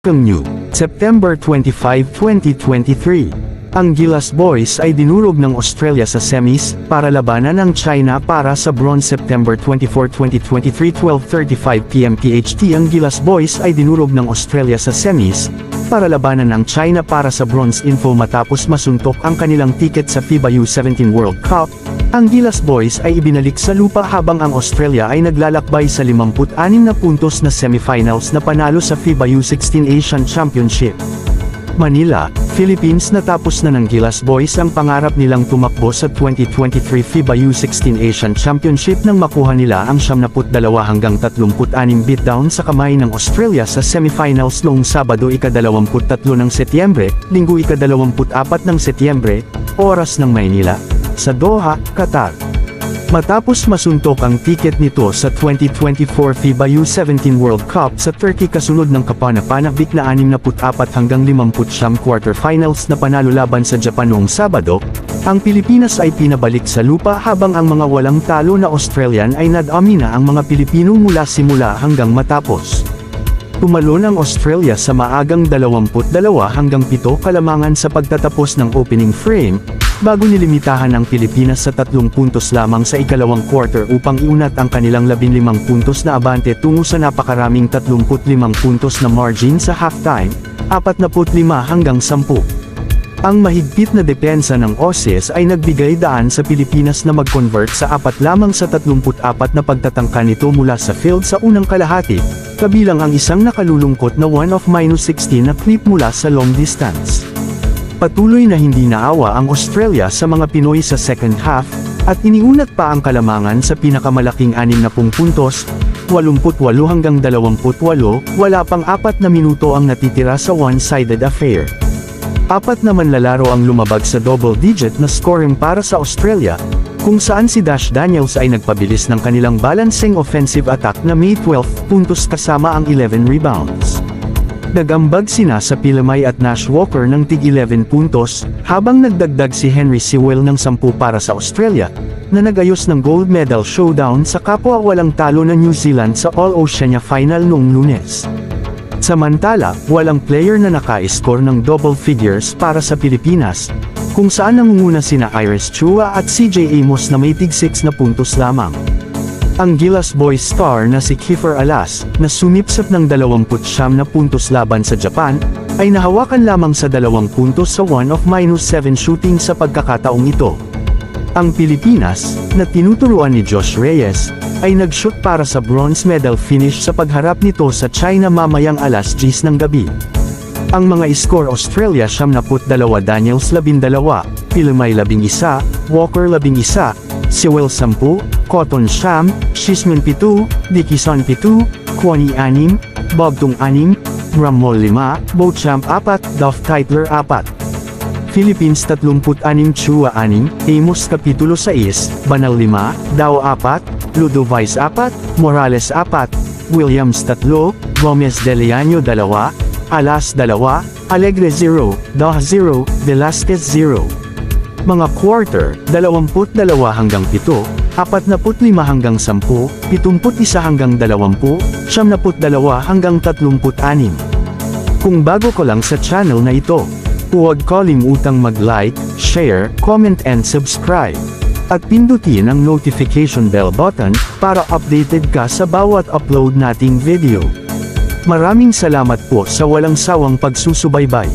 Bagong New, September 25, 2023. Ang Gilas Boys ay dinurog ng Australia sa semis, para labanan ng China para sa bronze September 24, 2023 12:35 PM PHT. Ang Gilas Boys ay dinurog ng Australia sa semis, para labanan ng China para sa bronze info matapos masuntok ang kanilang tiket sa FIBA U17 World Cup. Ang Gilas Boys ay ibinalik sa lupa habang ang Australia ay naglalakbay sa 56 na puntos na semifinals na panalo sa FIBA U16 Asian Championship. Manila, Philippines. Natapos na ng Gilas Boys ang pangarap nilang tumakbo sa 2023 FIBA U16 Asian Championship nang makuha nila ang 72-36 beatdown sa kamay ng Australia sa semifinals noong Sabado ika-23 ng Setyembre, Linggo ika-24 ng Setyembre, oras ng Maynila, sa Doha, Qatar. Matapos masuntok ang tiket nito sa 2024 FIBA U17 World Cup sa Turkey kasunod ng kapanapanagbik na 64-50 quarterfinals na panalo laban sa Japan noong Sabado, ang Pilipinas ay pinabalik sa lupa habang ang mga walang talo na Australian ay nadamina ang mga Pilipino mula simula hanggang matapos. Tumalon ang Australia sa maagang 22-7 kalamangan sa pagtatapos ng opening frame, bago nilimitahan ang Pilipinas sa 3 puntos lamang sa ikalawang quarter upang iunat ang kanilang 15 puntos na abante tungo sa napakaraming 35 puntos na margin sa halftime, 45-10. Ang mahigpit na depensa ng Aussies ay nagbigay daan sa Pilipinas na mag-convert sa 4 lamang sa 34 na pagtatangka nito mula sa field sa unang kalahati, kabilang ang isang nakalulungkot na 1-16 na clip mula sa long distance. Patuloy na hindi naawa ang Australia sa mga Pinoy sa second half, at iniunat pa ang kalamangan sa pinakamalaking 60 puntos, 88-28, wala pang 4 na minuto ang natitira sa one-sided affair. 4 na manlalaro ang lumabag sa double-digit na scoring para sa Australia, kung saan si Dash Daniels ay nagpabilis ng kanilang balancing offensive attack na may 12 puntos kasama ang 11 rebounds. Nagambag sina sa Pilamay at Nash Walker ng tig-11 puntos, habang nagdagdag si Henry Sewell ng 10 para sa Australia, na nagayos ng gold medal showdown sa kapwa walang talo na New Zealand sa All-Oceania Final noong Lunes. Samantala, walang player na naka-score ng double figures para sa Pilipinas, kung saan nangunguna sina Iris Chua at CJ Amos na may tig-6 na puntos lamang. Ang Gilas Boys star na si Kiefer Alas, na sumipsap ng 29 na puntos laban sa Japan, ay nahawakan lamang sa 2 puntos sa 1-7 shooting sa pagkakataong ito. Ang Pilipinas, na tinuturuan ni Josh Reyes, ay nag-shoot para sa bronze medal finish sa pagharap nito sa China mamayang alas 10 ng gabi. Ang mga score Australia 72, Daniels 12, Pilamay 11, Walker 11, Sewell 10, Cotton Sham, Shisman 7, Dickinson 7, Kwani 6, Bogtong 6, Bramol 5, Beauchamp 4, Duff Titler 4. Philippines 36, Chua 6, Amos Kapitulo 6, Banal 5, Dao 4, Ludovice 4, Morales 4, Williams 3, Gomez de Leaño 2, Alas 2, Alegre 0, Dah 0, Velasquez 0. Mga quarter, 22-7, 45-10, 71-20, 20-20, 36. Kung bago ko lang sa channel na ito, huwag kalimutang mag-like, share, comment and subscribe. At pindutin ang notification bell button, para updated ka sa bawat upload nating video. Maraming salamat po sa walang sawang pagsusubaybay.